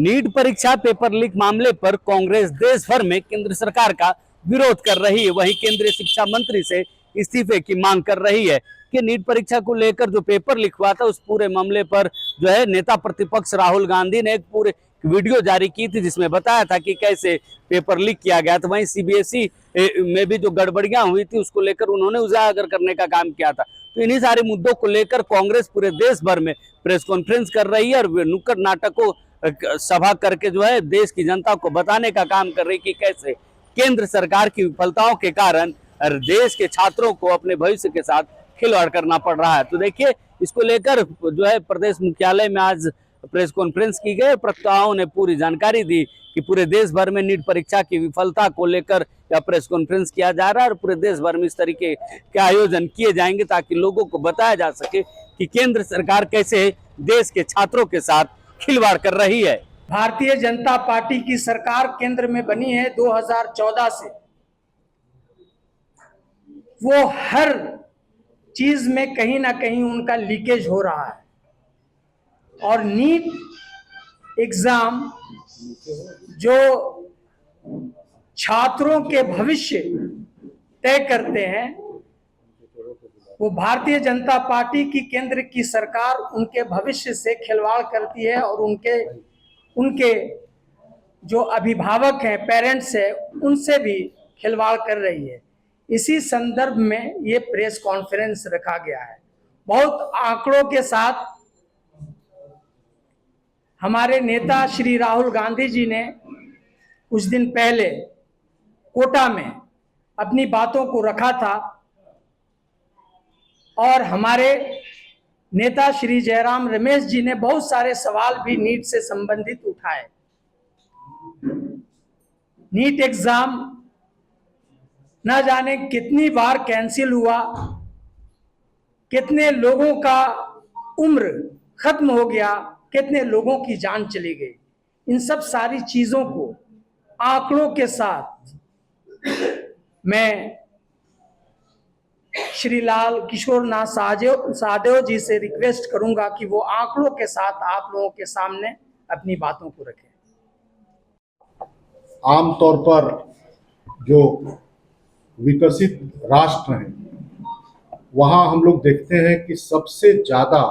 NEET परीक्षा paper leak मामले पर कांग्रेस देश भर में केंद्र सरकार का विरोध कर रही है। वहीं केंद्रीय शिक्षा मंत्री से इस्तीफे की मांग कर रही है कि नीट परीक्षा को लेकर जो पेपर लीक हुआ था उस पूरे मामले पर जो है नेता प्रतिपक्ष राहुल गांधी ने एक पूरे वीडियो जारी की थी जिसमें बताया था कि कैसे पेपर लीक किया गया था। वहीं सीबीएसई में भी जो गड़बड़ियां हुई थी उसको लेकर उन्होंने उजागर करने का काम किया था। तो इन्हीं सारे मुद्दों को लेकर कांग्रेस पूरे देश भर में प्रेस कॉन्फ्रेंस कर रही है और नुक्कड़ नाटकों सभा करके जो है देश की जनता को बताने का काम कर रही कि कैसे केंद्र सरकार की विफलताओं के कारण देश के छात्रों को अपने भविष्य के साथ खिलवाड़ करना पड़ रहा है। तो देखिए, इसको लेकर जो है प्रदेश मुख्यालय में आज प्रेस कॉन्फ्रेंस की गई। वक्ताओं ने पूरी जानकारी दी कि पूरे देश भर में नीट परीक्षा की विफलता को लेकर यह प्रेस कॉन्फ्रेंस किया जा रहा है और पूरे देश भर में इस तरीके के आयोजन किए जाएंगे ताकि लोगों को बताया जा सके कि केंद्र सरकार कैसे देश के छात्रों के साथ खिलवाड़ कर रही है। भारतीय जनता पार्टी की सरकार केंद्र में बनी है 2014 से। वो हर चीज में कहीं ना कहीं उनका लीकेज हो रहा है और नीट एग्जाम जो छात्रों के भविष्य तय करते हैं वो भारतीय जनता पार्टी की केंद्र की सरकार उनके भविष्य से खिलवाड़ करती है और उनके जो अभिभावक हैं, पेरेंट्स हैं, उनसे भी खिलवाड़ कर रही है। इसी संदर्भ में ये प्रेस कॉन्फ्रेंस रखा गया है। बहुत आंकड़ों के साथ हमारे नेता श्री राहुल गांधी जी ने कुछ दिन पहले कोटा में अपनी बातों को रखा था और हमारे नेता श्री जयराम रमेश जी ने बहुत सारे सवाल भी नीट से संबंधित उठाए। नीट एग्जाम न जाने कितनी बार कैंसिल हुआ, कितने लोगों का उम्र खत्म हो गया, कितने लोगों की जान चली गई। इन सब सारी चीजों को आंकड़ों के साथ मैं श्री लाल किशोर नाथ साहदेव जी से रिक्वेस्ट करूंगा कि वो आंकड़ों के साथ आप लोगों के सामने अपनी बातों को रखें। आमतौर पर जो विकसित राष्ट्र हैं वहाँ हम लोग देखते हैं कि सबसे ज़्यादा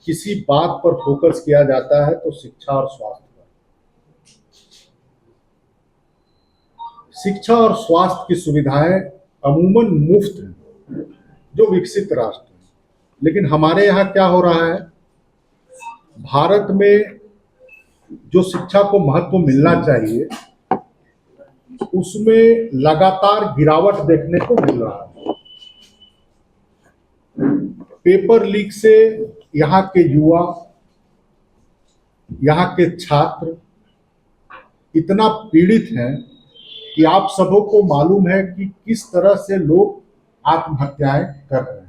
किसी बात पर फोकस किया जाता है तो शिक्षा और स्वास्थ्य पर। शिक्षा और स्वास्थ्य की सुविधाएं अमूमन मुफ्त हैं जो विकसित राष्ट्र हैं, लेकिन हमारे यहाँ क्या हो रहा है, भारत में जो शिक्षा को महत्व मिलना चाहिए उसमें लगातार गिरावट देखने को मिल रहा है। पेपर लीक से यहाँ के युवा, यहाँ के छात्र इतना पीड़ित हैं कि आप सबों को मालूम है कि किस तरह से लोग आत्महत्याएं कर रहे हैं।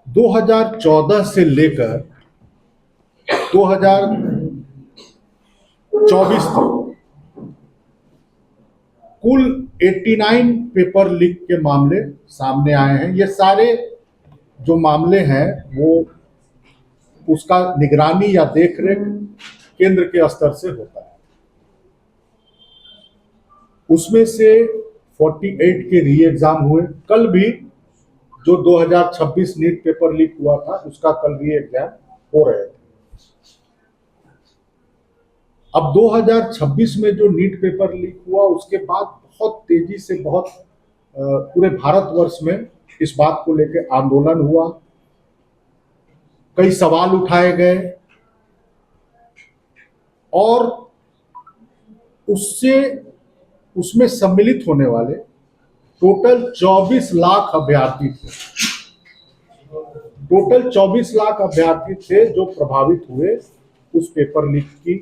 दो 2014 से लेकर 2024 तक कुल 89 पेपर लीक के मामले सामने आए हैं। ये सारे जो मामले हैं वो उसका निगरानी या देखरेख केंद्र के स्तर से होता है। उसमें से 48 के री एग्जाम हुए। कल भी जो 2026 नीट पेपर लीक हुआ था उसका कल री एग्जाम हो रहे थे। अब 2026 में जो नीट पेपर लीक हुआ उसके बाद बहुत तेजी से पूरे भारतवर्ष में इस बात को लेकर आंदोलन हुआ, कई सवाल उठाए गए और उसमें सम्मिलित होने वाले टोटल 24 लाख अभ्यर्थी थे। टोटल 24 लाख अभ्यर्थी थे जो प्रभावित हुए उस पेपर लीक की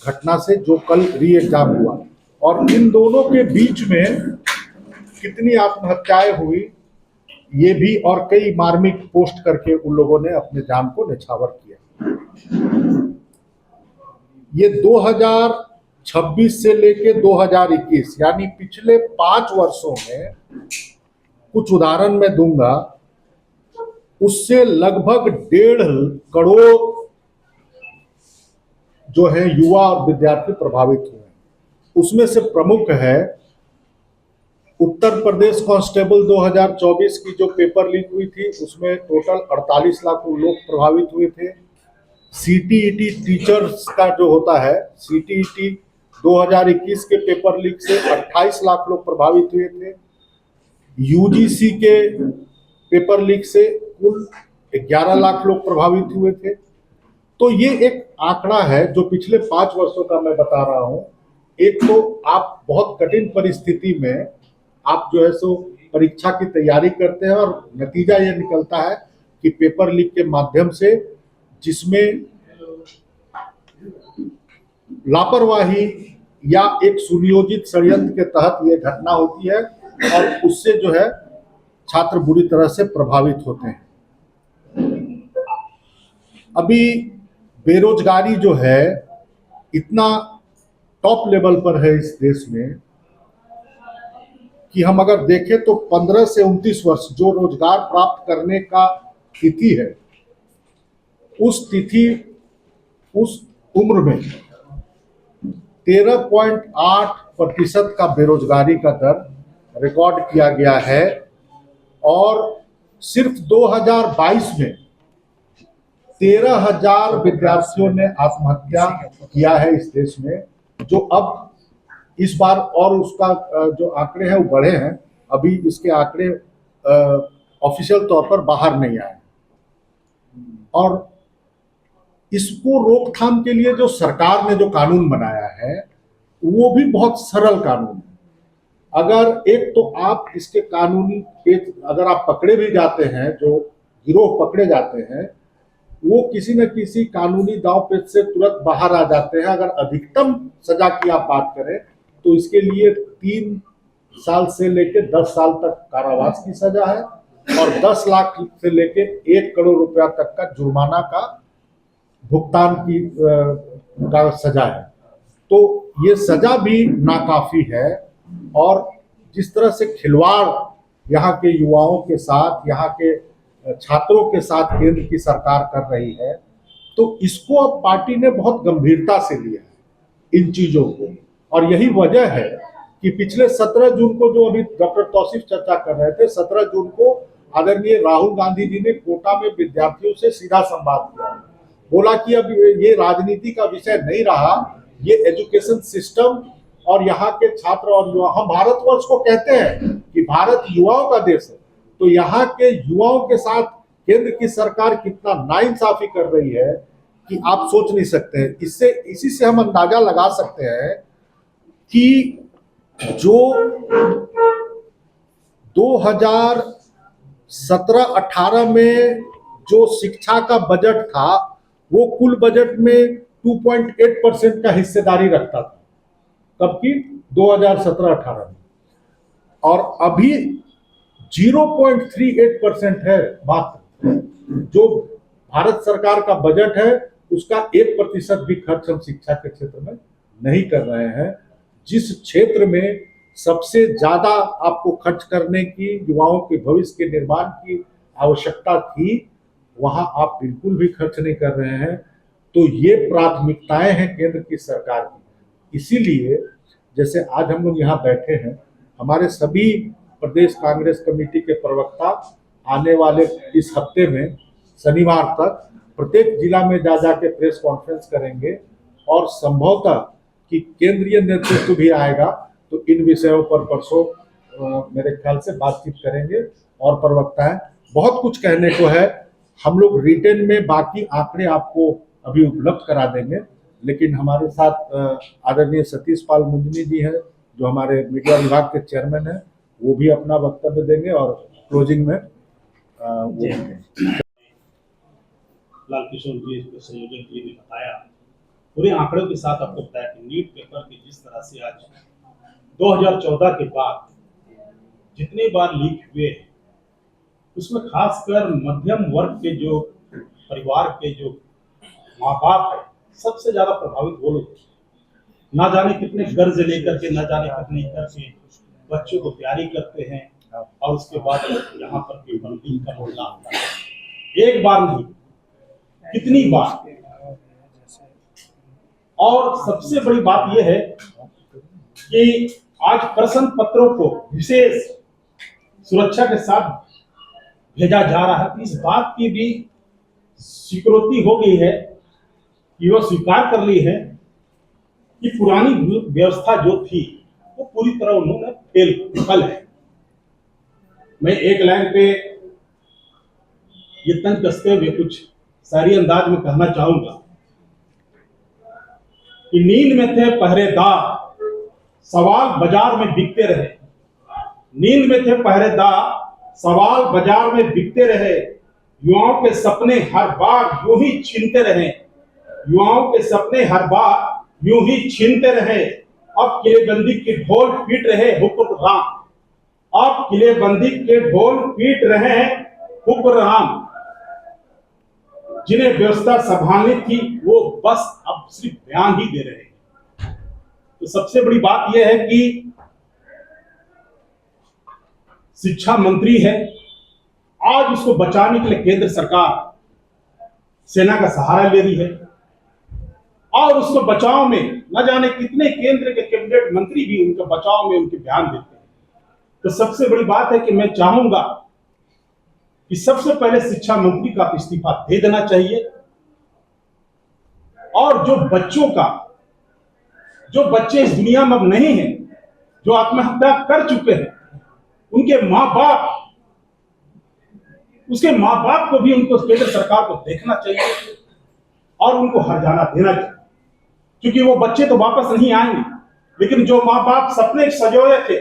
घटना से जो कल री एग्जाम हुआ। और इन दोनों के बीच में कितनी आत्महत्याएं हुई ये भी, और कई मार्मिक पोस्ट करके उन लोगों ने अपने जान को न्यौछावर किया। ये 2026 से लेके 2021 यानी पिछले 5 वर्षों में कुछ उदाहरण मैं दूंगा उससे लगभग 1.5 करोड़ जो है युवा और विद्यार्थी प्रभावित हुए हैं। उसमें से प्रमुख है उत्तर प्रदेश कांस्टेबल 2024 की जो पेपर लीक हुई थी, उसमें टोटल 48 लाख लोग प्रभावित हुए थे। सीटीईटी टीचर्स का जो होता है, सीटीईटी 2021 के पेपर लीक से 28 लाख लोग प्रभावित हुए थे। यूजीसी के पेपर लीक से कुल 11 लाख लोग प्रभावित हुए थे। तो ये एक आंकड़ा है जो पिछले 5 वर्षों का मैं बता रहा हूं। एक तो आप बहुत कठिन परिस्थिति में आप जो है सो परीक्षा की तैयारी करते हैं और नतीजा ये निकलता है कि पेपर लीक के माध्यम से, जिसमें लापरवाही या एक सुनियोजित षड्यंत्र के तहत ये घटना होती है और उससे जो है छात्र बुरी तरह से प्रभावित होते हैं। अभी बेरोजगारी जो है इतना टॉप लेवल पर है इस देश में कि हम अगर देखें तो 15 से 29 वर्ष जो रोजगार प्राप्त करने का तिथि है, उस उम्र में 13.8% का बेरोजगारी का दर रिकॉर्ड किया गया है। और सिर्फ 2022 में 13,000 विद्यार्थियों ने आत्महत्या किया है इस देश में, जो अब इस बार और उसका जो आंकड़े हैं वो बढ़े हैं। अभी इसके आंकड़े ऑफिशियल तौर पर बाहर नहीं आए। और इसको रोकथाम के लिए जो सरकार ने जो कानून बनाया है वो भी बहुत सरल कानून है। अगर एक तो आप इसके कानूनी पेच, अगर आप पकड़े भी जाते हैं, जो गिरोह पकड़े जाते हैं, वो किसी न किसी कानूनी दांव पेच से तुरंत बाहर आ जाते हैं। अगर अधिकतम सजा की आप बात करें तो इसके लिए 3 साल से लेकर 10 साल तक कारावास की सजा है और 10 लाख से लेकर 1 करोड़ रुपया तक का जुर्माना का भुगतान की का सजा है। तो ये सजा भी नाकाफी है। और जिस तरह से खिलवाड़ यहाँ के युवाओं के साथ, यहाँ के छात्रों के साथ केंद्र की सरकार कर रही है, तो इसको अब पार्टी ने बहुत गंभीरता से लिया है इन चीजों को। और यही वजह है कि पिछले 17 जून को, जो अभी डॉक्टर तौसीफ चर्चा कर रहे थे, 17 जून को आदरणीय राहुल गांधी जी ने कोटा में विद्यार्थियों से सीधा संवाद किया, बोला कि अब ये राजनीति का विषय नहीं रहा, ये एजुकेशन सिस्टम और यहाँ के छात्र और युवा, हम भारतवर्ष को कहते हैं कि भारत युवाओं का देश है, तो यहाँ के युवाओं के साथ केंद्र की सरकार कितना नाइंसाफी कर रही है कि आप सोच नहीं सकते हैं। इसी से हम अंदाजा लगा सकते हैं कि जो 2017-18 में जो शिक्षा का बजट था वो कुल बजट में 2.8% का हिस्सेदारी रखता था, कब की 2017-18 में, और अभी 0.38% है मात्र। जो भारत सरकार का बजट है उसका 1% भी खर्च हम शिक्षा के क्षेत्र में नहीं कर रहे हैं। जिस क्षेत्र में सबसे ज्यादा आपको खर्च करने की, युवाओं के भविष्य के निर्माण की आवश्यकता थी, वहां आप बिल्कुल भी खर्च नहीं कर रहे हैं। तो ये प्राथमिकताएं हैं केंद्र की सरकार की। इसीलिए जैसे आज हम लोग यहाँ बैठे हैं, हमारे सभी प्रदेश कांग्रेस कमेटी के प्रवक्ता आने वाले इस हफ्ते में शनिवार तक प्रत्येक जिला में जा जाके प्रेस कॉन्फ्रेंस करेंगे और संभवतः कि केंद्रीय नेतृत्व भी आएगा तो इन विषयों पर परसों मेरे ख्याल से बातचीत करेंगे। और प्रवक्ताएं बहुत कुछ कहने को है, हम लोग रिटेन में बाकी आंकड़े आपको अभी उपलब्ध करा देंगे। लेकिन हमारे साथ आदरणीय सतीश पाल मुंजनी जी हैं, जो हमारे मीडिया विभाग के चेयरमैन हैं, वो भी अपना वक्तव्य देंगे और क्लोजिंग में लाल किशोर जी इसके संयोजक जी ने बताया, पूरे आंकड़ों के साथ आपको बताया कि नीट पेपर की जिस तरह से आज 2014 के बाद जितने बार लीक हुए हैं, उसमें खासकर मध्यम वर्ग के जो परिवार के जो माँ बाप है, सबसे ज्यादा प्रभावित वो लोग। ना जाने कितने कर्ज लेकर के, ना जाने कितने करके बच्चों को तैयारी करते हैं और उसके बाद यहाँ पर पेपर लीक का मामला आता है। एक बार नहीं, कितनी बार। और सबसे बड़ी बात यह है कि आज प्रश्न पत्रों को विशेष सुरक्षा के साथ भेजा जा रहा है। इस बात की भी स्वीकृति हो गई है कि वह स्वीकार कर ली है कि पुरानी व्यवस्था जो थी वो पूरी तरह उन्होंने विफल है। मैं एक लाइन पे ये तंज कसते हुए कुछ शायरी अंदाज में कहना चाहूंगा कि नींद में थे पहरेदार, सवाल बाजार में बिकते रहे। नींद में थे पहरेदार, सवाल बाजार में बिकते रहे। युवाओं के सपने हर बार यूं ही छीनते रहे। युवाओं के सपने हर बार यूं ही छीनते रहे। अब किलेबंदी के ढोल पीट रहे हुक्मरान। अब किलेबंदी के ढोल पीट रहे हुक्मरान। जिन्हें व्यवस्था संभालनी थी वो बस अब सिर्फ बयान ही दे रहे हैं। तो सबसे बड़ी बात यह है कि शिक्षा मंत्री है, आज उसको बचाने के लिए केंद्र सरकार सेना का सहारा ले रही है और उसको बचाव में न जाने कितने केंद्र के कैबिनेट मंत्री भी उनके बचाव में उनके बयान देते हैं। तो सबसे बड़ी बात है कि मैं चाहूंगा कि सबसे पहले शिक्षा मंत्री का इस्तीफा दे देना चाहिए और जो बच्चे इस दुनिया में अब नहीं हैं, जो आत्महत्या कर चुके हैं, उनके माँ बाप, उसके माँ बाप को भी उनको केंद्र सरकार को देखना चाहिए और उनको हर्जाना देना चाहिए, क्योंकि वो बच्चे तो वापस नहीं आएंगे, लेकिन जो माँ बाप सपने सजोए थे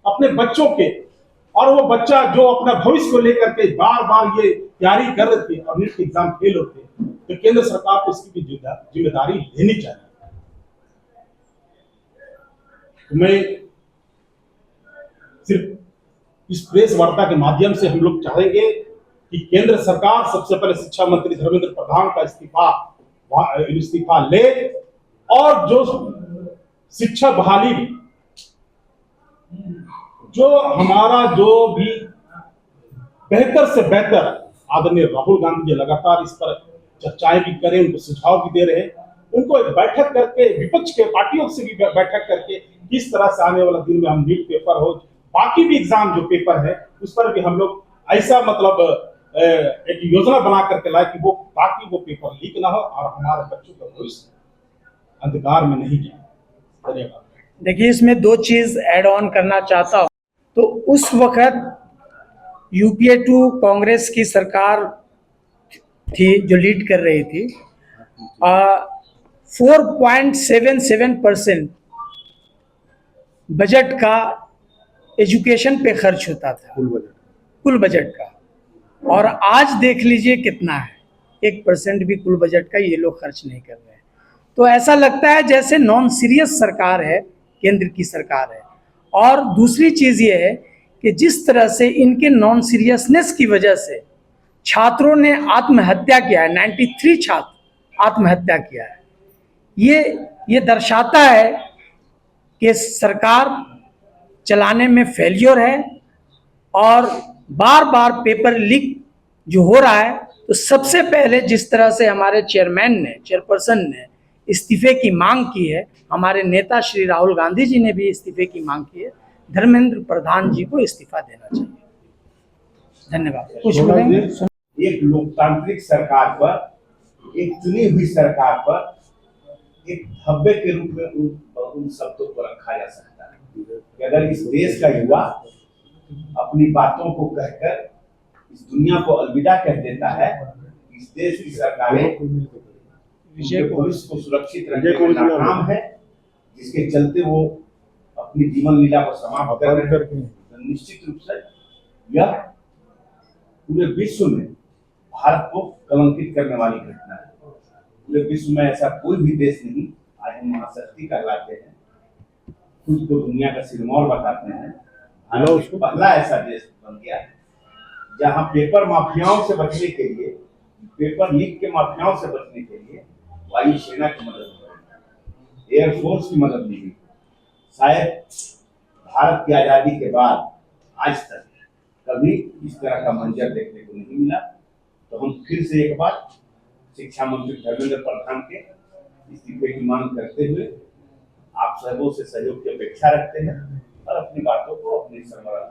अपने बच्चों के, और वो बच्चा जो अपना भविष्य को लेकर के बार बार ये तैयारी कर रहे थे और नीट के एग्जाम फेल होते, तो केंद्र सरकार को इसकी भी जिम्मेदारी लेनी चाहिए। तो मैं सिर्फ इस प्रेस वार्ता के माध्यम से हम लोग चाहेंगे कि केंद्र सरकार सबसे पहले शिक्षा मंत्री धर्मेंद्र प्रधान का इस्तीफा ले और जो शिक्षा बहाली, जो हमारा जो भी बेहतर से बेहतर, आदरणीय राहुल गांधी जी लगातार इस पर चर्चाएं भी करें, उनको सुझाव भी दे रहे हैं, उनको एक बैठक करके विपक्ष के पार्टियों से भी बैठक करके किस तरह से आने वाला दिन में हम नीट पेपर हो, बाकी भी एग्जाम जो पेपर है उस पर भी हम लोग ऐसा मतलब एक योजना बना करके लाए कि वो बाकी वो पेपर लीक ना हो और हमारे बच्चों का भविष्य अंधकार में नहीं जाए। धन्यवाद। देखिए, इसमें दो चीज ऐड ऑन करना चाहता हूं। तो उस वक्त यूपीए 2 कांग्रेस की सरकार थी जो लीड कर रही थी। 4.77% बजट का एजुकेशन पे खर्च होता था, कुल बजट का, और आज देख लीजिए कितना है, 1% भी कुल बजट का ये लोग खर्च नहीं कर रहे हैं। तो ऐसा लगता है जैसे नॉन सीरियस सरकार है, केंद्र की सरकार है। और दूसरी चीज ये है कि जिस तरह से इनके नॉन सीरियसनेस की वजह से छात्रों ने आत्महत्या किया है, 93 छात्र आत्महत्या किया है, ये दर्शाता है कि सरकार चलाने में फेलियर है और बार बार पेपर लीक जो हो रहा है। तो सबसे पहले जिस तरह से हमारे चेयरपर्सन ने इस्तीफे की मांग की है, हमारे नेता श्री राहुल गांधी जी ने भी इस्तीफे की मांग की है, धर्मेंद्र प्रधान जी को इस्तीफा देना चाहिए। धन्यवाद। कुछ बोलेंगे? एक लोकतांत्रिक सरकार पर, एक चुनी हुई सरकार पर एक धब्बे के रूप में उन शब्दों को रखा जा सकता है कि अगर इस देश का युवा अपनी बातों को कहकर इस दुनिया को अलविदा कह देता है, इस देश की सरकारें भविष्य को सुरक्षित रखने में नाकाम है, जिसके चलते वो अपनी जीवन लीला को समाप्त कर रहे हैं, तो निश्चित रूप से यह पूरे विश्व में भारत को कलंकित करने वाली घटना है। पूरे विश्व में ऐसा कोई भी देश नहीं, आज हम महाशक्ति कहलाते हैं, खुद को दुनिया का सिरमौर बताते हैं, भारत पहला ऐसा देश बन गया है जहां पेपर माफियाओं से बचने के लिए, पेपर लीक के माफियाओं से बचने के लिए वायु सेना की मदद ली, एयरफोर्स की मदद ली। शायद भारत की आजादी के बाद आज तक कभी इस तरह का मंजर देखने को नहीं मिला। तो हम फिर से एक बार शिक्षा मंत्री धर्मेंद्र प्रधान के इस्तीफे की मांग करते हुए आप सबों से सहयोग की अपेक्षा रखते हैं और अपनी बातों को अपनी सरबराह